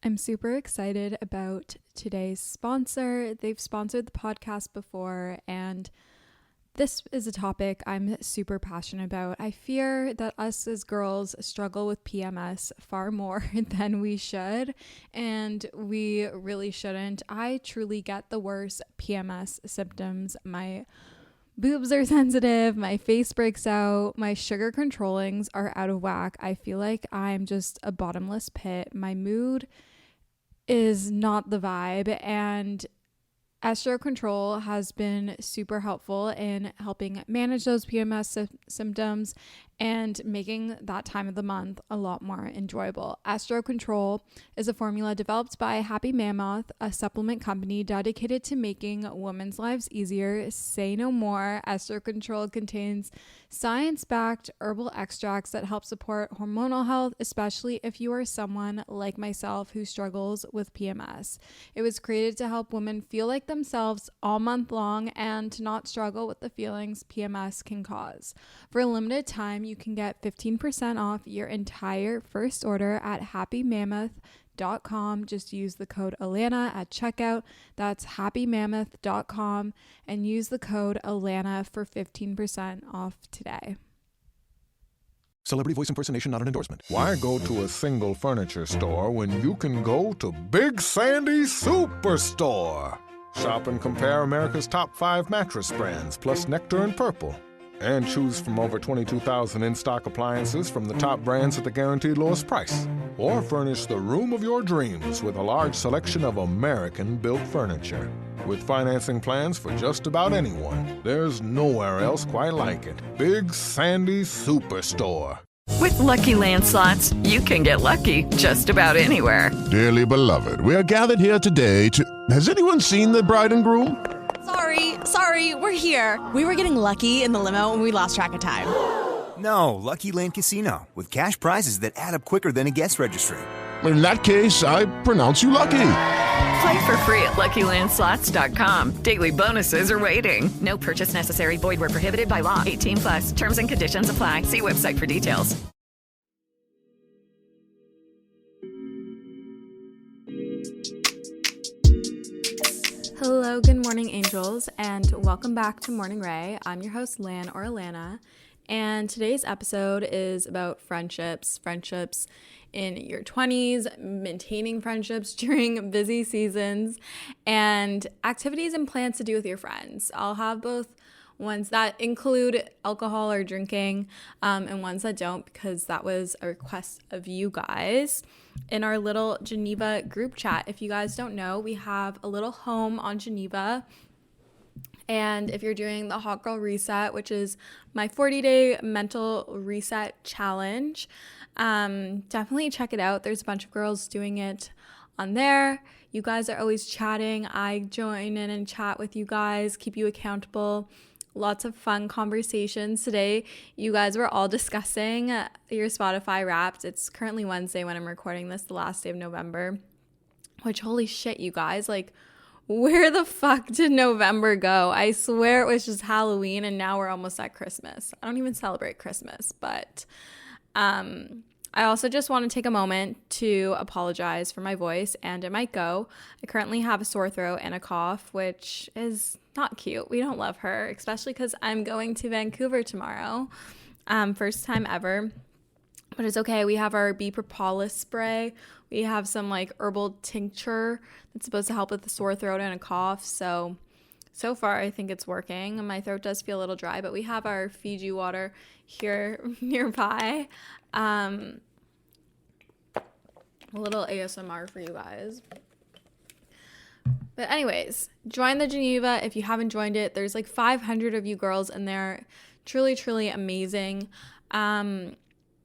I'm super excited about today's sponsor. They've sponsored the podcast before, and this is a topic I'm super passionate about. I fear that us as girls struggle with PMS far more than we should, and we really shouldn't. I truly get the worst PMS symptoms. My boobs are sensitive, my face breaks out, my sugar controllings are out of whack. I feel like I'm just a bottomless pit. My mood is not the vibe, and estro control has been super helpful in helping manage those PMS symptoms and making that time of the month a lot more enjoyable. Estro Control is a formula developed by Happy Mammoth, a supplement company dedicated to making women's lives easier. Say no more. Estro Control contains science-backed herbal extracts that help support hormonal health, especially if you are someone like myself who struggles with PMS. It was created to help women feel like themselves all month long and to not struggle with the feelings PMS can cause. For a limited time, you can get 15% off your entire first order at happymammoth.com. Just use the code Alana at checkout. That's happymammoth.com and use the code Alana for 15% off today. Celebrity voice impersonation not an endorsement. Why go to a single furniture store when you can go to Big Sandy Superstore? Shop and compare America's top 5 mattress brands, plus Nectar and Purple. And choose from over 22,000 in-stock appliances from the top brands at the guaranteed lowest price. Or furnish the room of your dreams with a large selection of American-built furniture. With financing plans for just about anyone, there's nowhere else quite like it. Big Sandy Superstore. With Lucky Land Slots, you can get lucky just about anywhere. Dearly beloved, we are gathered here today to... Has anyone seen the bride and groom? Sorry, we're here. We were getting lucky in the limo and we lost track of time. No, Lucky Land Casino, with cash prizes that add up quicker than a guest registry. In that case, I pronounce you lucky. Play for free at LuckyLandSlots.com. Daily bonuses are waiting. No purchase necessary. Void where prohibited by law. 18 plus. Terms and conditions apply. See website for details. Hello, good morning, angels, and welcome back to Morning Ray. I'm your host, Lan or Alana, and today's episode is about friendships in your 20s, maintaining friendships during busy seasons, and activities and plans to do with your friends. I'll have both ones that include alcohol or drinking, and ones that don't, because that was a request of you guys in our little Geneva group chat. If you guys don't know, we have a little home on Geneva, and if you're doing the Hot Girl Reset, which is my 40-day mental reset challenge, definitely check it out. There's a bunch of girls doing it on there. You guys are always chatting. I join in and chat with you guys, keep you accountable. Lots of fun conversations. Today, you guys were all discussing your Spotify Wrapped. It's currently Wednesday when I'm recording this, the last day of November, which, holy shit, you guys, like, where the fuck did November go? I swear it was just Halloween, and now we're almost at Christmas. I don't even celebrate Christmas, but I also just want to take a moment to apologize for my voice, and it might go. I currently have a sore throat and a cough, which is not cute. We don't love her, especially because I'm going to Vancouver tomorrow. First time ever, but it's okay. We have our bee propolis spray. We have some like herbal tincture that's supposed to help with the sore throat and a cough. So far, I think it's working. My throat does feel a little dry, but we have our Fiji water here nearby. A little ASMR for you guys. But anyways, join the Geneva if you haven't joined it. There's like 500 of you girls in there. Truly, truly amazing.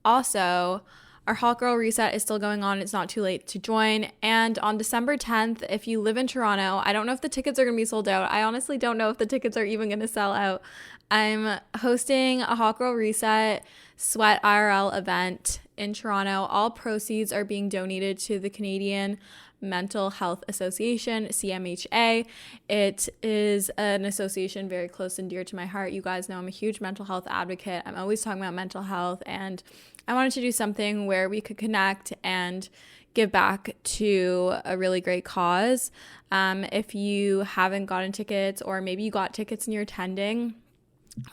Also, our Hot Girl Reset is still going on. It's not too late to join. And on December 10th, if you live in Toronto, I don't know if the tickets are going to be sold out. I honestly don't know if the tickets are even going to sell out. I'm hosting a Hot Girl Reset Sweat IRL event in Toronto. All proceeds are being donated to the Canadian Mental Health Association, CMHA. It is an association very close and dear to my heart. You guys know I'm a huge mental health advocate. I'm always talking about mental health, and I wanted to do something where we could connect and give back to a really great cause. If you haven't gotten tickets, or maybe you got tickets and you're attending,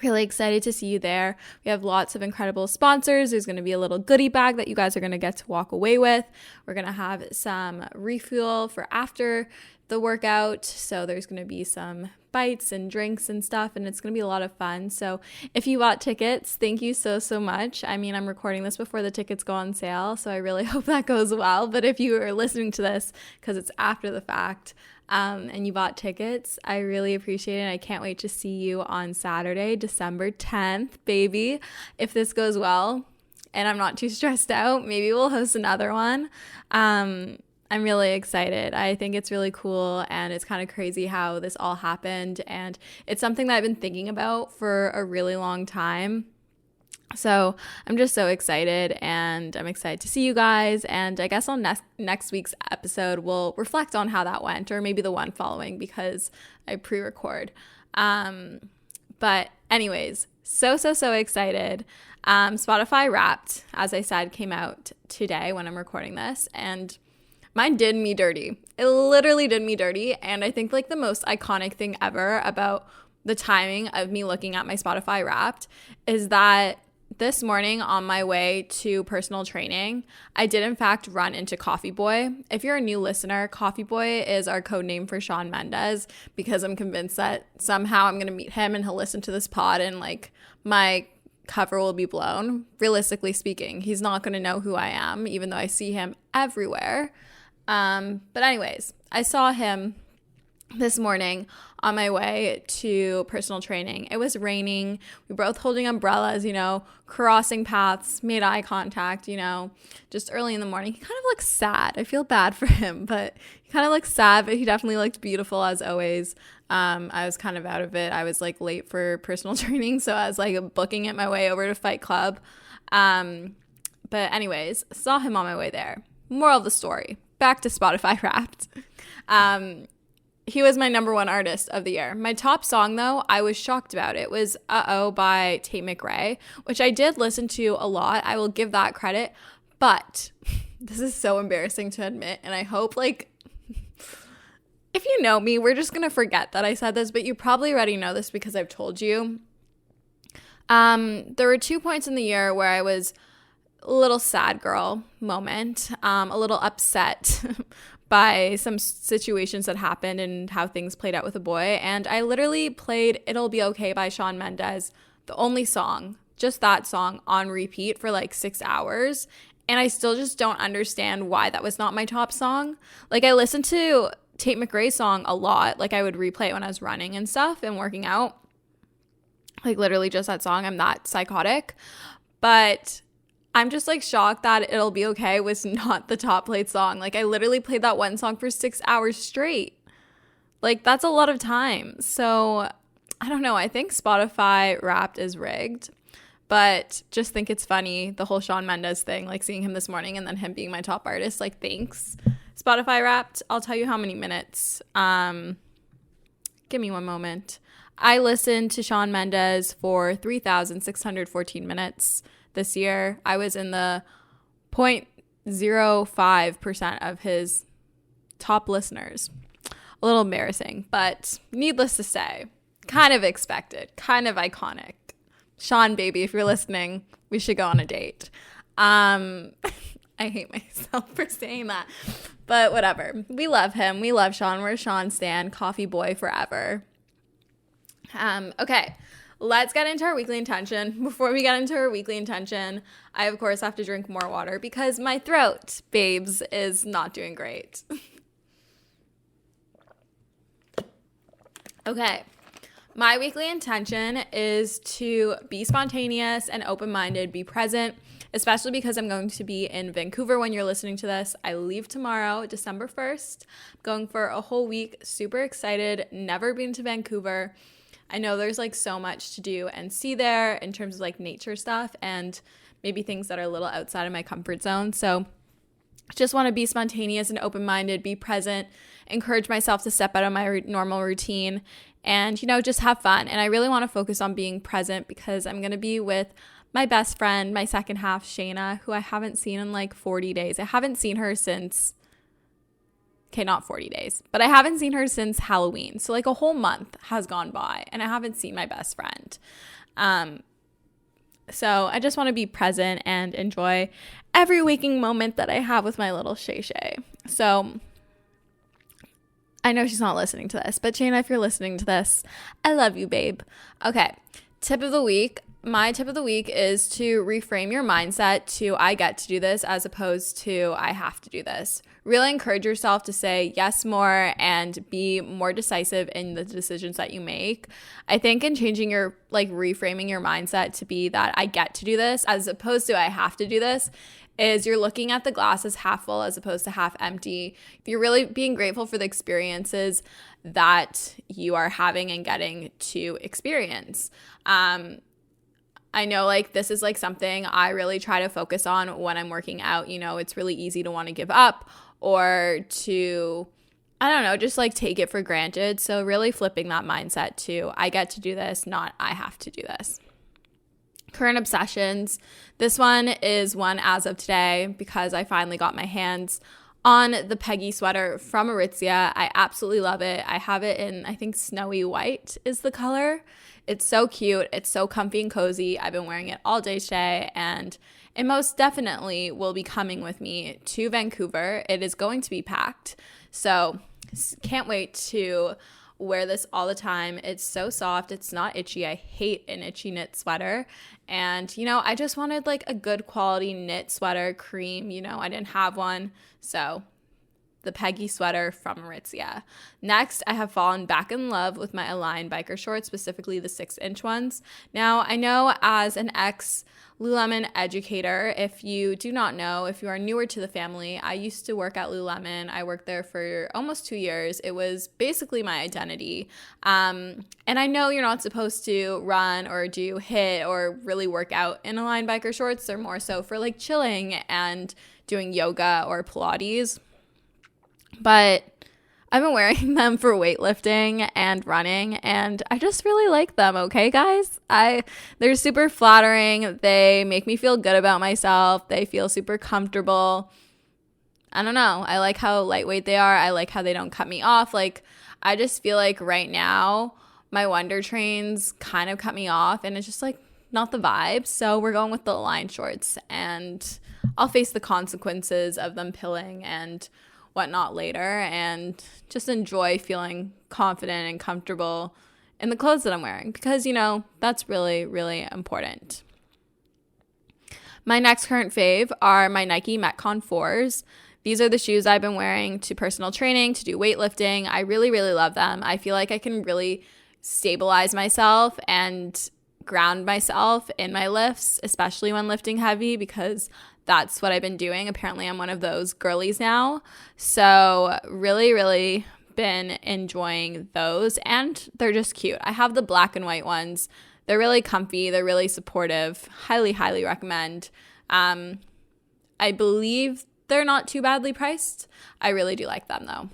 really excited to see you there. We have lots of incredible sponsors. There's going to be a little goodie bag that you guys are going to get to walk away with. We're going to have some refuel for after the workout. So there's going to be some bites and drinks and stuff, and it's going to be a lot of fun. So if you bought tickets, thank you so much. I mean, I'm recording this before the tickets go on sale, so I really hope that goes well. But if you are listening to this because it's after the fact, and you bought tickets, I really appreciate it. I can't wait to see you on Saturday, December 10th, baby. If this goes well and I'm not too stressed out, maybe we'll host another one. I'm really excited. I think it's really cool, and it's kind of crazy how this all happened, and it's something that I've been thinking about for a really long time. So I'm just so excited, and I'm excited to see you guys. And I guess on next week's episode, we'll reflect on how that went, or maybe the one following, because I pre-record. But anyways, so excited. Spotify Wrapped, as I said, came out today when I'm recording this, and mine did me dirty. It literally did me dirty. And I think like the most iconic thing ever about the timing of me looking at my Spotify Wrapped is that this morning on my way to personal training, I did in fact run into Coffee Boy. If you're a new listener, Coffee Boy is our code name for Shawn Mendes, because I'm convinced that somehow I'm going to meet him and he'll listen to this pod and like my cover will be blown. Realistically speaking, he's not going to know who I am, even though I see him everywhere. But anyways, I saw him this morning on my way to personal training. It was raining. We were both holding umbrellas, crossing paths, made eye contact, just early in the morning. He kind of looks sad. I feel bad for him, but he kind of looks sad, but he definitely looked beautiful as always. I was kind of out of it. I was like late for personal training, so I was like booking it my way over to Fight Club. But anyways, saw him on my way there. Moral of the story, back to Spotify Wrapped. He was my number one artist of the year. My top song, though, I was shocked about. It was Uh-Oh by Tate McRae, which I did listen to a lot. I will give that credit. But this is so embarrassing to admit, and I hope, like, if you know me, we're just going to forget that I said this, but you probably already know this because I've told you. There were 2 points in the year where I was a little sad girl moment, a little upset by some situations that happened and how things played out with a boy. And I literally played It'll Be Okay by Shawn Mendes, the only song, just that song, on repeat for like 6 hours. And I still just don't understand why that was not my top song. Like, I listened to Tate McRae's song a lot. Like, I would replay it when I was running and stuff and working out. Like, literally just that song. I'm that psychotic. But I'm just like shocked that It'll Be Okay was not the top played song. Like, I literally played that one song for 6 hours straight. Like, that's a lot of time. So I don't know. I think Spotify Wrapped is rigged, but just think it's funny, the whole Shawn Mendes thing, like seeing him this morning and then him being my top artist. Like, thanks, Spotify Wrapped. I'll tell you how many minutes. Give me one moment. I listened to Shawn Mendes for 3,614 minutes this year. I was in the 0.05% of his top listeners. A little embarrassing, but needless to say, kind of expected, kind of iconic. Shawn, baby, if you're listening, we should go on a date. I hate myself for saying that, but whatever. We love him. We love Shawn. We're a Shawn stan. Coffee boy forever. Okay. Let's get into our weekly intention. Before we get into our weekly intention, I, of course, have to drink more water because my throat, babes, is not doing great. Okay. My weekly intention is to be spontaneous and open-minded, be present, especially because I'm going to be in Vancouver when you're listening to this. I leave tomorrow, December 1st. I'm going for a whole week. Super excited. Never been to Vancouver. I know there's like so much to do and see there in terms of like nature stuff and maybe things that are a little outside of my comfort zone. So just want to be spontaneous and open-minded, be present, encourage myself to step out of my normal routine and, just have fun. And I really want to focus on being present because I'm going to be with my best friend, my second half, Shayna, who I haven't seen in like 40 days. I haven't seen her since, okay, not 40 days, but I haven't seen her since Halloween. So like a whole month has gone by and I haven't seen my best friend. So I just want to be present and enjoy every waking moment that I have with my little Shay Shay. So I know she's not listening to this, but Shayna, if you're listening to this, I love you, babe. Okay, tip of the week. My tip of the week is to reframe your mindset to I get to do this as opposed to I have to do this. Really encourage yourself to say yes more and be more decisive in the decisions that you make. I think in changing your, like reframing your mindset to be that I get to do this as opposed to I have to do this is you're looking at the glass as half full as opposed to half empty. You're really being grateful for the experiences that you are having and getting to experience. I know like this is like something I really try to focus on when I'm working out. You know, it's really easy to want to give up or to, I don't know, just like take it for granted. So really flipping that mindset to I get to do this, not I have to do this. Current obsessions. This one is one as of today because I finally got my hands on the Peggy sweater from Aritzia. I absolutely love it. I have it in, I think, snowy white is the color. It's so cute. It's so comfy and cozy. I've been wearing it all day today, and it most definitely will be coming with me to Vancouver. It is going to be packed. So can't wait to wear this all the time. It's so soft. It's not itchy. I hate an itchy knit sweater. And, you know, I just wanted like a good quality knit sweater, cream. You know, I didn't have one. So the Peggy sweater from Aritzia. Next, I have fallen back in love with my Align biker shorts, specifically the 6-inch ones. Now, I know as an ex-Lululemon educator, if you do not know, if you are newer to the family, I used to work at Lululemon. I worked there for almost 2 years. It was basically my identity. And I know you're not supposed to run or do HIIT or really work out in Align biker shorts. They're more so for like chilling and doing yoga or Pilates. But I've been wearing them for weightlifting and running, and I just really like them, okay, guys? They're super flattering. They make me feel good about myself. They feel super comfortable. I don't know. I like how lightweight they are. I like how they don't cut me off. Like, I just feel like right now, my Wonder Trains kind of cut me off, and it's just like not the vibe. So we're going with the Align shorts, and I'll face the consequences of them pilling and whatnot later and just enjoy feeling confident and comfortable in the clothes that I'm wearing because, you know, that's really, really important. My next current fave are my Nike Metcon 4s. These are the shoes I've been wearing to personal training, to do weightlifting. I really, really love them. I feel like I can really stabilize myself and ground myself in my lifts, especially when lifting heavy because that's what I've been doing. Apparently, I'm one of those girlies now. So really, really been enjoying those. And they're just cute. I have the black and white ones. They're really comfy. They're really supportive. Highly, highly recommend. I believe they're not too badly priced. I really do like them, though.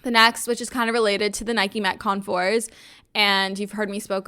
The next, which is kind of related to the Nike Metcon 4s, and you've heard me speak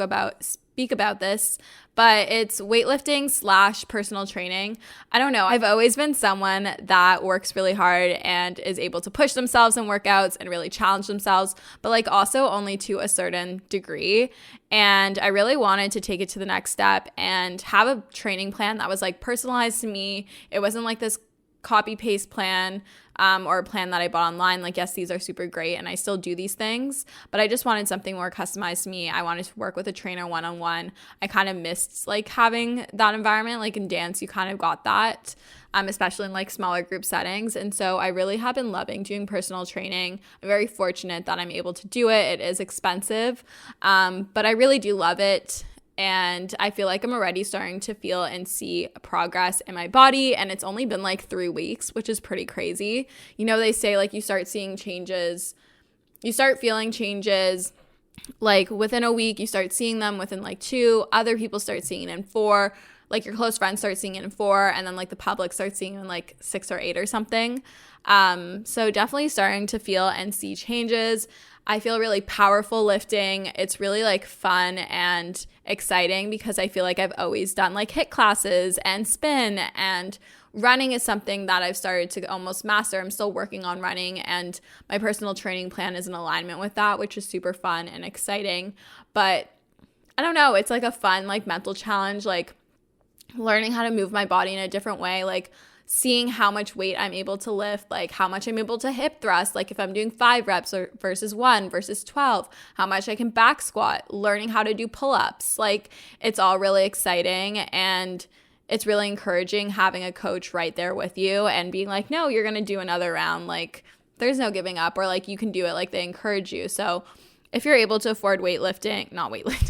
about this, but it's weightlifting / personal training. I don't know. I've always been someone that works really hard and is able to push themselves in workouts and really challenge themselves, but like also only to a certain degree. And I really wanted to take it to the next step and have a training plan that was like personalized to me. It wasn't like this copy paste plan or a plan that I bought online. Like, yes, these are super great and I still do these things, but I just wanted something more customized to me. I wanted to work with a trainer one-on-one. I kind of missed like having that environment. Like in dance, you kind of got that, especially in like smaller group settings. And so I really have been loving doing personal training. I'm very fortunate that I'm able to do it. It is expensive, but I really do love it. And I feel like I'm already starting to feel and see progress in my body. And it's only been like 3 weeks, which is pretty crazy. You know, they say like you start seeing changes, you start feeling changes like within a week, you start seeing them within like 2. Other people start seeing it in 4. Like your close friends start seeing it in 4. And then like the public starts seeing it in like 6 or 8 or something. So definitely starting to feel and see changes. I feel really powerful lifting. It's really like fun and exciting because I feel like I've always done like HIIT classes and spin, and running is something that I've started to almost master. I'm still working on running, and my personal training plan is in alignment with that, which is super fun and exciting. But I don't know, it's like a fun like mental challenge, like learning how to move my body in a different way, like seeing how much weight I'm able to lift, like how much I'm able to hip thrust, like if I'm doing 5 reps versus 1 versus 12, how much I can back squat, learning how to do pull-ups. Like it's all really exciting, and it's really encouraging having a coach right there with you and being like, no, you're going to do another round. Like there's no giving up, or like you can do it. Like they encourage you. So if you're able to afford if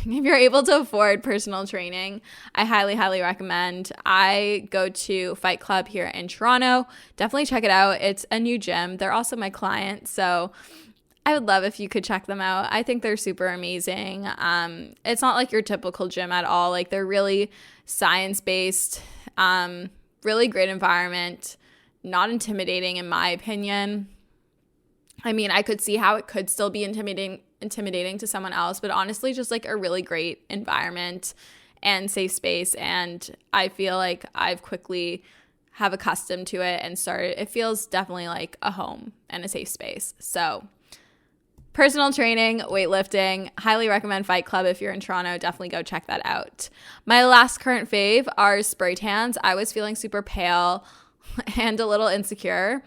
you're able to afford personal training, I highly, highly recommend. I go to Fight Club here in Toronto. Definitely check it out. It's a new gym. They're also my client, so I would love if you could check them out. I think they're super amazing. It's not like your typical gym at all. Like they're really science-based, really great environment, not intimidating in my opinion. I mean, I could see how it could still be intimidating to someone else, but honestly just like a really great environment and safe space, and I feel like I've quickly have accustomed to it and it feels definitely like a home and a safe space. So personal training, weightlifting, highly recommend Fight Club. If you're in Toronto, definitely go check that out. My last current fave are spray tans. I was feeling super pale and a little insecure,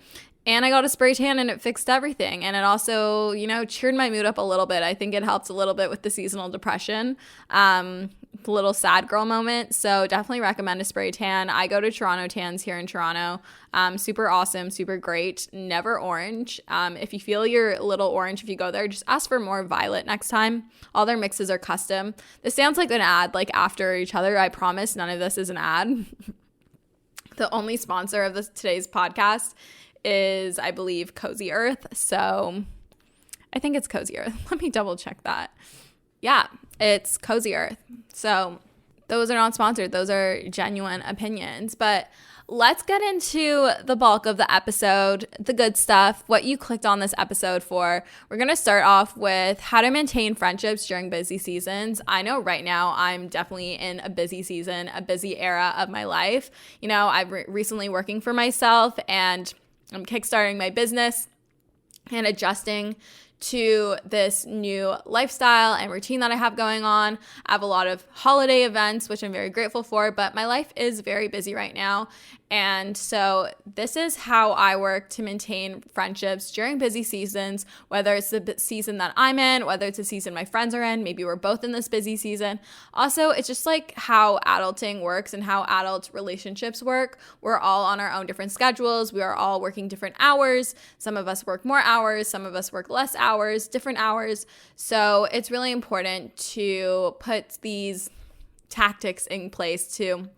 and I got a spray tan and it fixed everything. And it also, cheered my mood up a little bit. I think it helped a little bit with the seasonal depression, the little sad girl moment. So definitely recommend a spray tan. I go to Toronto Tans here in Toronto. Super awesome, super great. Never orange. If you feel you're a little orange, if you go there, just ask for more violet next time. All their mixes are custom. This sounds like an ad, like after each other. I promise none of this is an ad. The only sponsor of today's podcast is, I believe, Cozy Earth. So I think it's Cozy Earth. Let me double check that. Yeah, it's Cozy Earth. So those are not sponsored. Those are genuine opinions. But let's get into the bulk of the episode, the good stuff, what you clicked on this episode for. We're going to start off with how to maintain friendships during busy seasons. I know right now I'm definitely in a busy season, a busy era of my life. I've recently working for myself, and I'm kickstarting my business and adjusting to this new lifestyle and routine that I have going on. I have a lot of holiday events, which I'm very grateful for, but my life is very busy right now. And so this is how I work to maintain friendships during busy seasons, whether it's the season that I'm in, whether it's a season my friends are in, maybe we're both in this busy season. Also, it's just like how adulting works and how adult relationships work. We're all on our own different schedules. We are all working different hours. Some of us work more hours, some of us work less hours, different hours. So it's really important to put these tactics in place to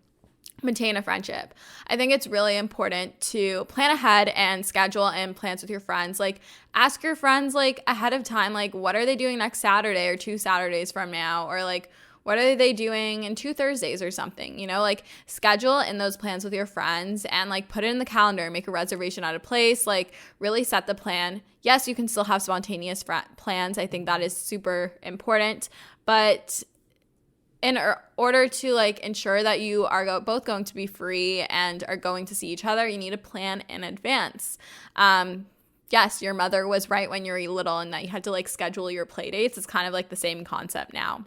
maintain a friendship. I think it's really important to plan ahead and schedule in plans with your friends. Like ask your friends like ahead of time, like what are they doing next Saturday or 2 Saturdays from now? Or like what are they doing in 2 Thursdays or something? Like schedule in those plans with your friends and like put it in the calendar, make a reservation at a place, like really set the plan. Yes, you can still have spontaneous plans. I think that is super important, but in order to like ensure that you are both going to be free and are going to see each other, you need to plan in advance. Yes, your mother was right when you were little and that you had to like schedule your play dates. It's kind of like the same concept now.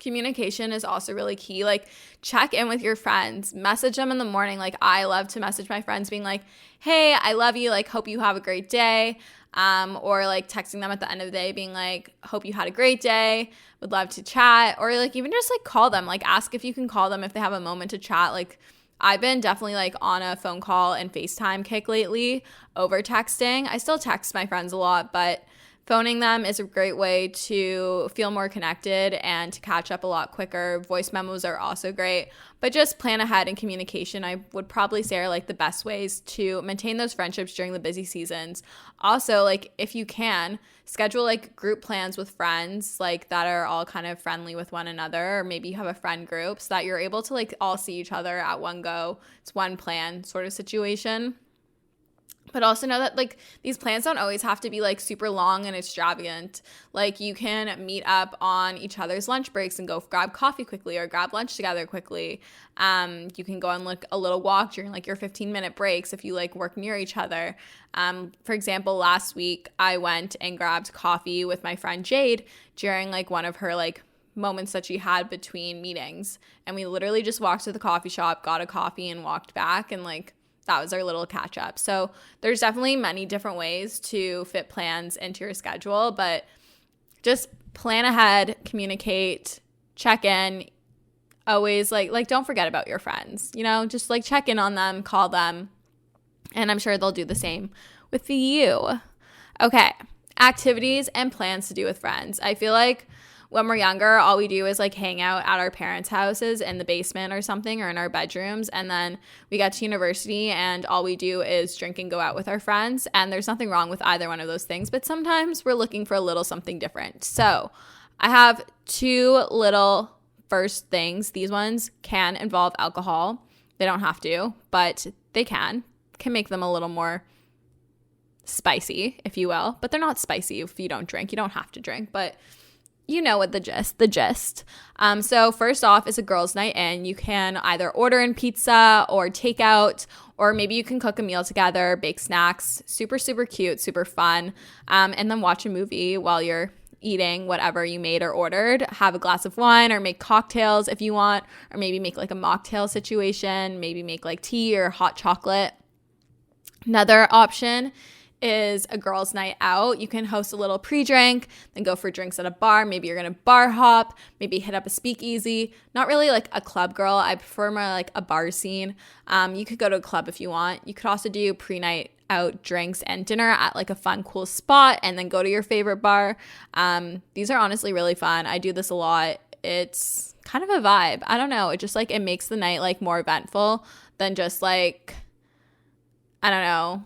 Communication is also really key. Like check in with your friends, message them in the morning. Like I love to message my friends being like, hey, I love you. Like hope you have a great day. Or like texting them at the end of the day being like, hope you had a great day, would love to chat. Or like even just like call them, like ask if you can call them if they have a moment to chat. Like I've been definitely like on a phone call and FaceTime kick lately over texting. I still text my friends a lot, but phoning them is a great way to feel more connected and to catch up a lot quicker. Voice memos are also great, but just plan ahead and communication, I would probably say, are like the best ways to maintain those friendships during the busy seasons. Also, like if you can, schedule like group plans with friends like that are all kind of friendly with one another, or maybe you have a friend group so that you're able to like all see each other at one go. It's one plan sort of situation. But also know that, like, these plans don't always have to be, like, super long and extravagant. Like, you can meet up on each other's lunch breaks and go grab coffee quickly or grab lunch together quickly. You can go on, like, a little walk during, like, your 15-minute breaks if you, like, work near each other. For example, last week I went and grabbed coffee with my friend Jade during, like, one of her, like, moments that she had between meetings. And we literally just walked to the coffee shop, got a coffee, and walked back, and, like, that was our little catch up. So there's definitely many different ways to fit plans into your schedule, but just plan ahead, communicate, check in. Always like don't forget about your friends, you know, just like check in on them, call them, and I'm sure they'll do the same with you. Okay, activities and plans to do with friends. I feel like when we're younger, all we do is like hang out at our parents' houses in the basement or something, or in our bedrooms. And then we get to university and all we do is drink and go out with our friends. And there's nothing wrong with either one of those things. But sometimes we're looking for a little something different. So I have two little first things. These ones can involve alcohol. They don't have to, but they can make them a little more spicy, if you will. But they're not spicy if you don't drink. You don't have to drink, but you know what the gist. So first off is a girls' night in. You can either order in pizza or takeout, or maybe you can cook a meal together, bake snacks, super, super cute, super fun, and then watch a movie while you're eating whatever you made or ordered. Have a glass of wine or make cocktails if you want, or maybe make like a mocktail situation, maybe make like tea or hot chocolate. Another option is a girls' night out. You can host a little pre-drink, then go for drinks at a bar. Maybe you're gonna bar hop, maybe hit up a speakeasy. Not really like a club girl. I prefer more like a bar scene. You could go to a club if you want. You could also do pre-night out drinks and dinner at like a fun, cool spot, and then go to your favorite bar. These are honestly really fun. I do this a lot. It's kind of a vibe. I don't know. It just like, it makes the night like more eventful than just like, I don't know,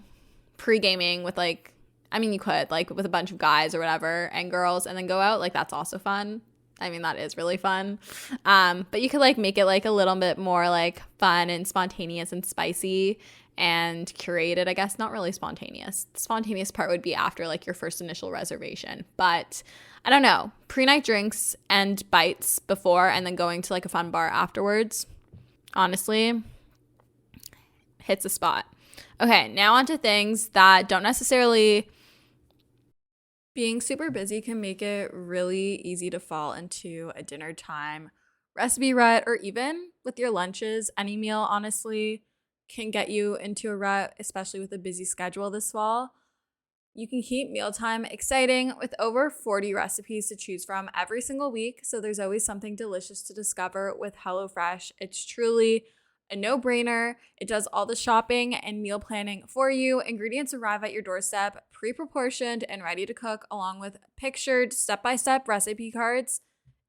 pre-gaming with like, I mean, you could like with a bunch of guys or whatever and girls and then go out. Like, that's also fun. I mean, that is really fun. But you could like make it like a little bit more like fun and spontaneous and spicy and curated, I guess. Not really spontaneous. The spontaneous part would be after like your first initial reservation. But I don't know, pre-night drinks and bites before and then going to like a fun bar afterwards, honestly, hits a spot. Okay, now on to things that don't necessarily... Being super busy can make it really easy to fall into a dinner time recipe rut, or even with your lunches. Any meal, honestly, can get you into a rut, especially with a busy schedule this fall. You can keep mealtime exciting with over 40 recipes to choose from every single week, so there's always something delicious to discover with HelloFresh. It's truly a no-brainer. It does all the shopping and meal planning for you. Ingredients arrive at your doorstep, pre-proportioned and ready to cook, along with pictured step-by-step recipe cards.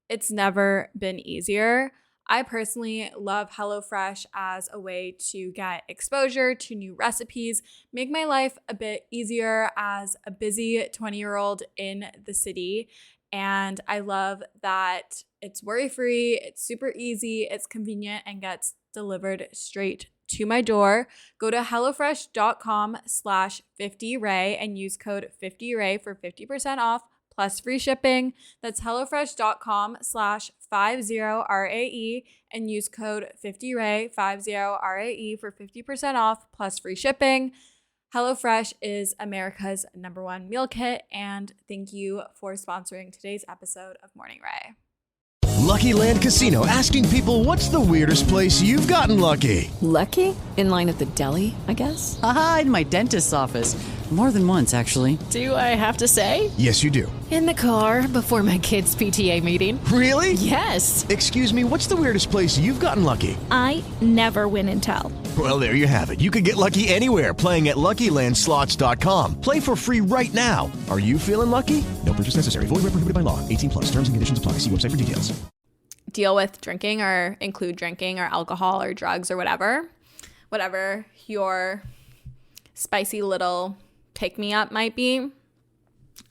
It's never been easier. I personally love HelloFresh as a way to get exposure to new recipes, make my life a bit easier as a busy 20-year-old in the city. And I love that it's worry-free, it's super easy, it's convenient, and gets delivered straight to my door. Go to hellofresh.com/50ray and use code 50ray for 50% off plus free shipping. That's hellofresh.com/50RAE and use code 50ray 50RAE for 50% off plus free shipping. HelloFresh is America's #1 meal kit, and thank you for sponsoring today's episode of Morning Ray. Lucky Land Casino, asking people, what's the weirdest place you've gotten lucky? Lucky? In line at the deli, I guess? Aha, in my dentist's office. More than once, actually. Do I have to say? Yes, you do. In the car before my kids' PTA meeting. Really? Yes. Excuse me, what's the weirdest place you've gotten lucky? I never win and tell. Well, there you have it. You can get lucky anywhere, playing at LuckyLandSlots.com. Play for free right now. Are you feeling lucky? No purchase necessary. Void where prohibited by law. 18+. Terms and conditions apply. See website for details. Deal with drinking or include drinking or alcohol or drugs or whatever your spicy little pick-me-up might be.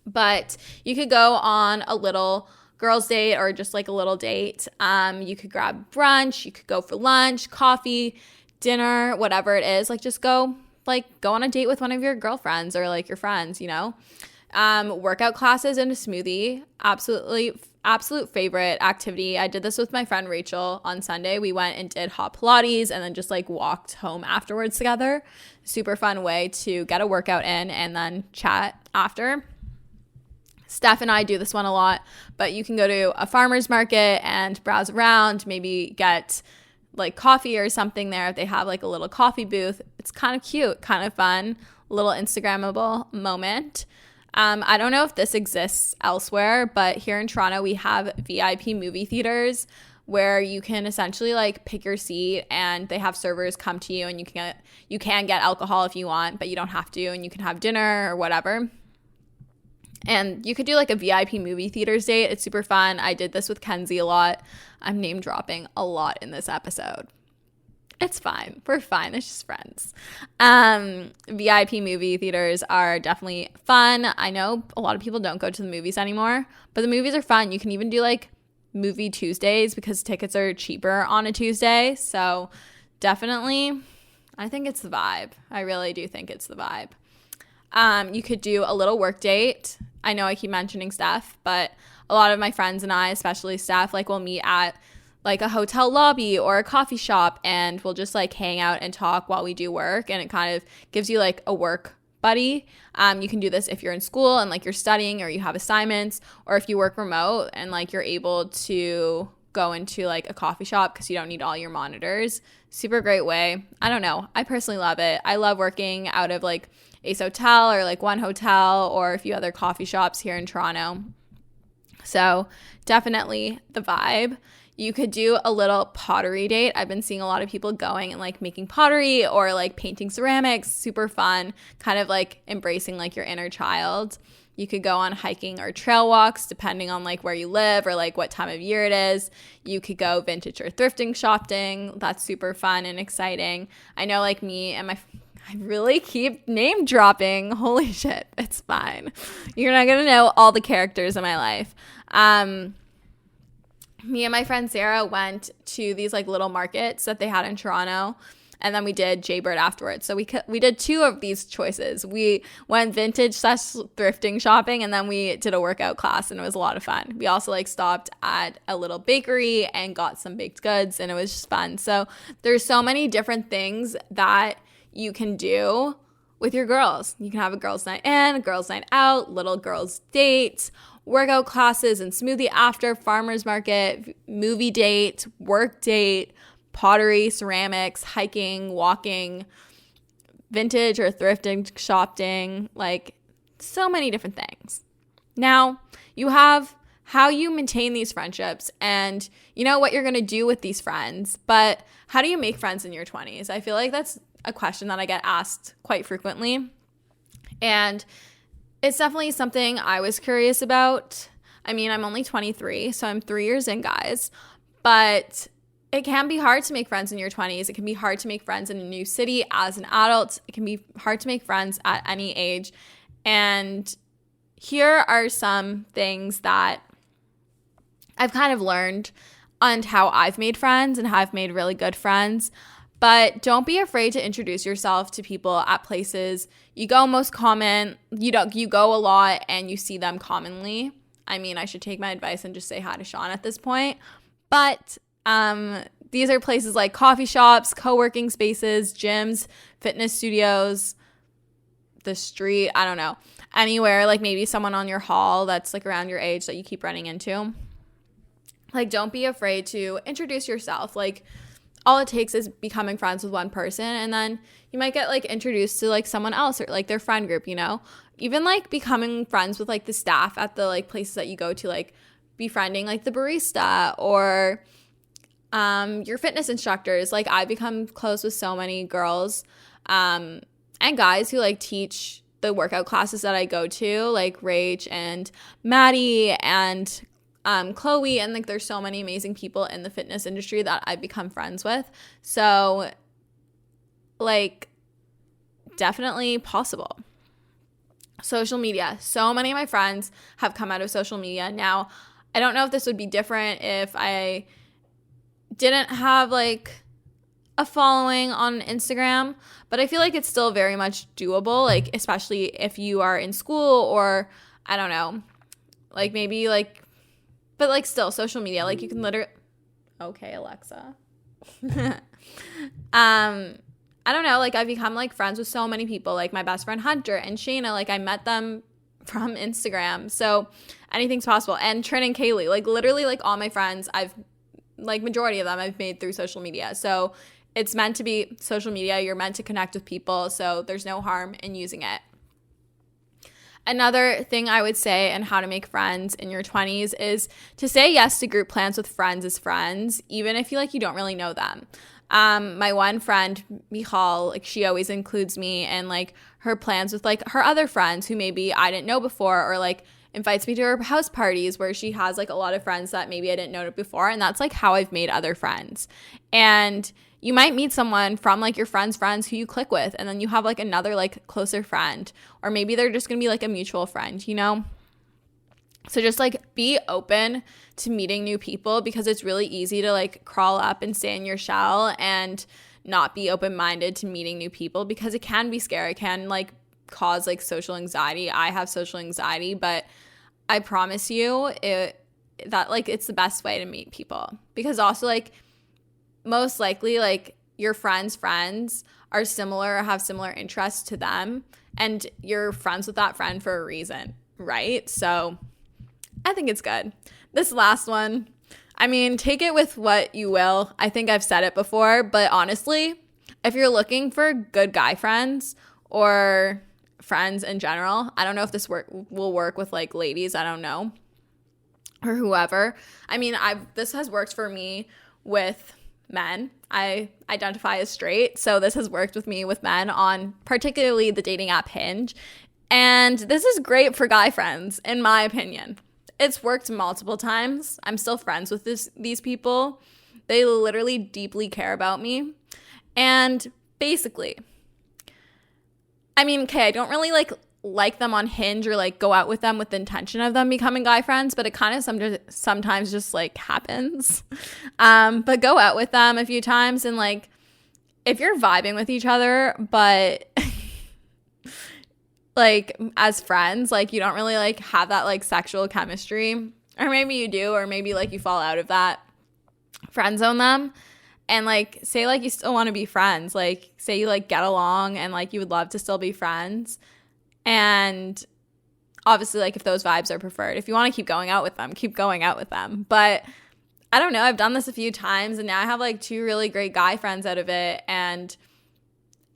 But you could go on a little girls' date or just like a little date. You could grab brunch, you could go for lunch, coffee, dinner, whatever it is. Like, just go like go on a date with one of your girlfriends or like your friends, you know. Workout classes and a smoothie, absolute favorite activity. I did this with my friend Rachel on Sunday. We went and did hot Pilates and then just like walked home afterwards together. Super fun way to get a workout in and then chat after. Steph and I do this one a lot, but you can go to a farmer's market and browse around, maybe get like coffee or something there if they have like a little coffee booth. It's kind of cute, kind of fun, little Instagrammable moment. I don't know if this exists elsewhere, but here in Toronto, we have VIP movie theaters where you can essentially like pick your seat and they have servers come to you and you can get alcohol if you want, but you don't have to, and you can have dinner or whatever. And you could do like a VIP movie theaters date. It's super fun. I did this with Kenzie a lot. I'm name dropping a lot in this episode. It's fine. We're fine. It's just friends. VIP movie theaters are definitely fun. I know a lot of people don't go to the movies anymore, but the movies are fun. You can even do like movie Tuesdays because tickets are cheaper on a Tuesday. So definitely, I think it's the vibe. I really do think it's the vibe. You could do a little work date. I know I keep mentioning Steph, but a lot of my friends and I, especially Steph, like we'll meet at like a hotel lobby or a coffee shop and we'll just like hang out and talk while we do work, and it kind of gives you like a work buddy. You can do this if you're in school and like you're studying or you have assignments, or if you work remote and like you're able to go into like a coffee shop because you don't need all your monitors. Super great way. I don't know. I personally love it. I love working out of like Ace Hotel or like One Hotel or a few other coffee shops here in Toronto. So definitely the vibe. You could do a little pottery date. I've been seeing a lot of people going and like making pottery or like painting ceramics. Super fun, kind of like embracing like your inner child. You could go on hiking or trail walks depending on like where you live or like what time of year it is. You could go vintage or thrifting shopping. That's super fun and exciting. I know like me and I really keep name dropping. Holy shit, it's fine. You're not going to know all the characters in my life. Me and my friend Sarah went to these like little markets that they had in Toronto, and then we did Jaybird afterwards. So we did two of these choices. We went vintage / thrifting shopping, and then we did a workout class, and it was a lot of fun. We also like stopped at a little bakery and got some baked goods, and it was just fun. So there's so many different things that you can do with your girls. You can have a girls' night in, a girls' night out, little girls' dates, workout classes and smoothie after, farmer's market, movie date, work date, pottery, ceramics, hiking, walking, vintage or thrifting shopping, like so many different things. Now, you have how you maintain these friendships and you know what you're going to do with these friends, but how do you make friends in your 20s? I feel like that's a question that I get asked quite frequently. And it's definitely something I was curious about. I mean, I'm only 23, so I'm 3 years in, guys. But it can be hard to make friends in your 20s. It can be hard to make friends in a new city as an adult. It can be hard to make friends at any age. And here are some things that I've kind of learned on how I've made friends and how I've made really good friends. But don't be afraid to introduce yourself to people at places you go most common. You go a lot and you see them commonly. I mean, I should take my advice and just say hi to Sean at this point. But these are places like coffee shops, co-working spaces, gyms, fitness studios, the street, I don't know. Anywhere, like maybe someone on your hall that's like around your age that you keep running into. Like, don't be afraid to introduce yourself. Like, all it takes is becoming friends with one person, and then you might get like introduced to like someone else or like their friend group, you know? Even like becoming friends with like the staff at the like places that you go to, like befriending like the barista or your fitness instructors. Like, I become close with so many girls and guys who like teach the workout classes that I go to, like Rach and Maddie and Chloe, and like there's so many amazing people in the fitness industry that I've become friends with. So like, definitely possible. Social media. So many of my friends have come out of social media. Now, I don't know if this would be different if I didn't have like a following on Instagram, but I feel like it's still very much doable, like especially if you are in school or I don't know, like maybe like, but like still social media, like you can literally, okay, Alexa. I don't know, like I've become like friends with so many people, like my best friend Hunter and Shayna, like I met them from Instagram. So anything's possible. And Trin and Kaylee, like literally like all my friends, I've like majority of them I've made through social media. So it's meant to be social media. You're meant to connect with people. So there's no harm in using it. Another thing I would say and how to make friends in your 20s is to say yes to group plans with friends as friends, even if you don't really know them. My one friend, Michal, like she always includes me in like her plans with like her other friends who maybe I didn't know before, or like invites me to her house parties where she has like a lot of friends that maybe I didn't know before. And that's like how I've made other friends. And you might meet someone from like your friend's friends who you click with, and then you have like another like closer friend, or maybe they're just gonna be like a mutual friend, you know? So just like be open to meeting new people, because it's really easy to like crawl up and stay in your shell and not be open-minded to meeting new people, because it can be scary. It can like cause like social anxiety. I have social anxiety, but I promise you that like it's the best way to meet people, because also like most likely like your friends' friends are similar or have similar interests to them, and you're friends with that friend for a reason, right? So I think it's good. This last one, I mean, take it with what you will. I think I've said it before, but honestly, if you're looking for good guy friends or friends in general, I don't know if this will work with like ladies, I don't know, or whoever. I mean, this has worked for me with men. I identify as straight, so this has worked with me with men on particularly the dating app Hinge, and this is great for guy friends, in my opinion. It's worked multiple times. I'm still friends with these people. They literally deeply care about me. And basically, I mean, okay, I don't really like them on Hinge or like go out with them with the intention of them becoming guy friends, but it kind of sometimes just like happens. But go out with them a few times, and like if you're vibing with each other, but like as friends, like you don't really like have that like sexual chemistry, or maybe you do, or maybe like you fall out of that, friend zone them, and like say like you still want to be friends, like say you like get along and like you would love to still be friends, and obviously like if those vibes are preferred, if you want to keep going out with them, keep going out with them. But I don't know, I've done this a few times, and now I have like 2 really great guy friends out of it, and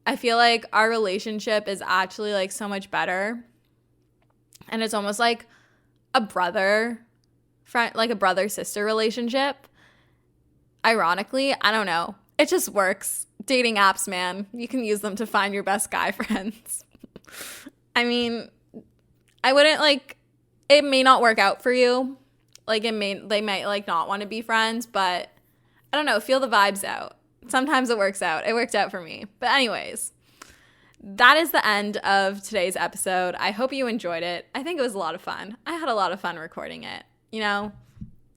I feel like our relationship is actually like so much better, and it's almost like a brother friend, like a brother sister relationship. Ironically, I don't know, it just works. Dating apps, man, you can use them to find your best guy friends. I mean, I wouldn't like, it may not work out for you, like they might like not want to be friends, but I don't know, feel the vibes out. Sometimes it works out. It worked out for me. But anyways, that is the end of today's episode. I hope you enjoyed it. I think it was a lot of fun. I had a lot of fun recording it. You know,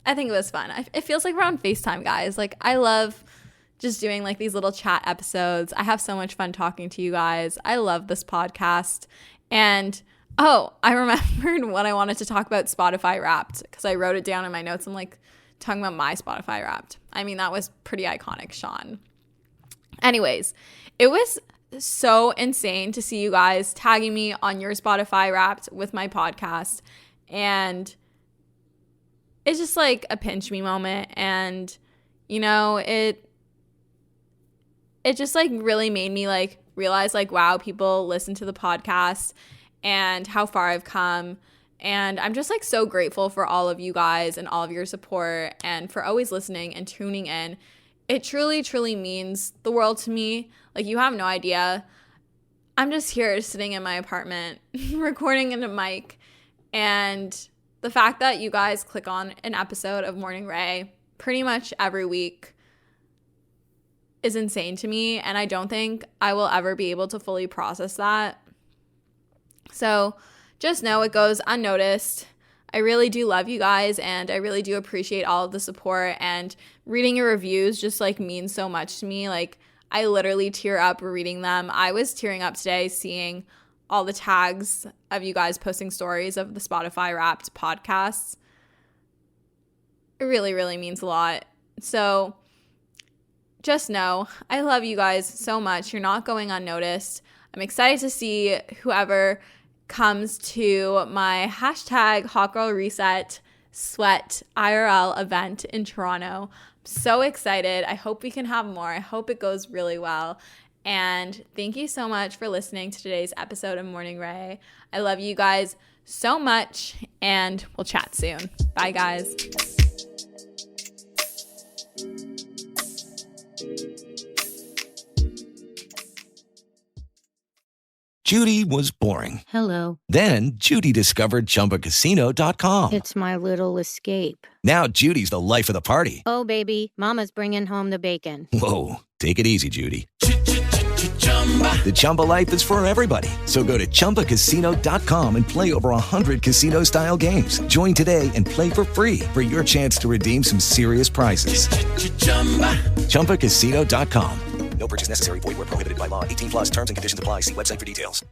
I think it was fun. It feels like we're on FaceTime, guys. Like I love just doing like these little chat episodes. I have so much fun talking to you guys. I love this podcast. And oh, I remembered what I wanted to talk about Spotify Wrapped, because I wrote it down in my notes. I'm like talking about my Spotify Wrapped. I mean, that was pretty iconic, Sean. Anyways, it was so insane to see you guys tagging me on your Spotify Wrapped with my podcast. And it's just like a pinch me moment. And, you know, it just like really made me like realize like, wow, people listen to the podcast and how far I've come. And I'm just like so grateful for all of you guys and all of your support, and for always listening and tuning in. It truly, truly means the world to me. Like you have no idea. I'm just here sitting in my apartment recording in a mic, and the fact that you guys click on an episode of Morning Ray pretty much every week is insane to me, and I don't think I will ever be able to fully process that. So just know it goes unnoticed. I really do love you guys, and I really do appreciate all of the support, and reading your reviews just like means so much to me. Like I literally tear up reading them. I was tearing up today seeing all the tags of you guys posting stories of the Spotify Wrapped podcasts. It really, really means a lot. So just know I love you guys so much. You're not going unnoticed. I'm excited to see whoever comes to my hashtag Hot Girl Reset Sweat IRL event in Toronto. I'm so excited. I hope we can have more. I hope it goes really well. And thank you so much for listening to today's episode of Morning Ray. I love you guys so much, and we'll chat soon. Bye, guys. Judy was boring. Hello. Then Judy discovered ChumbaCasino.com. It's my little escape. Now Judy's the life of the party. Oh, baby, mama's bringing home the bacon. Whoa, take it easy, Judy. The Chumba life is for everybody. So go to ChumbaCasino.com and play over 100 casino-style games. Join today and play for free for your chance to redeem some serious prizes. ChumbaCasino.com. No purchase necessary. Void where prohibited by law. 18 plus terms and conditions apply. See website for details.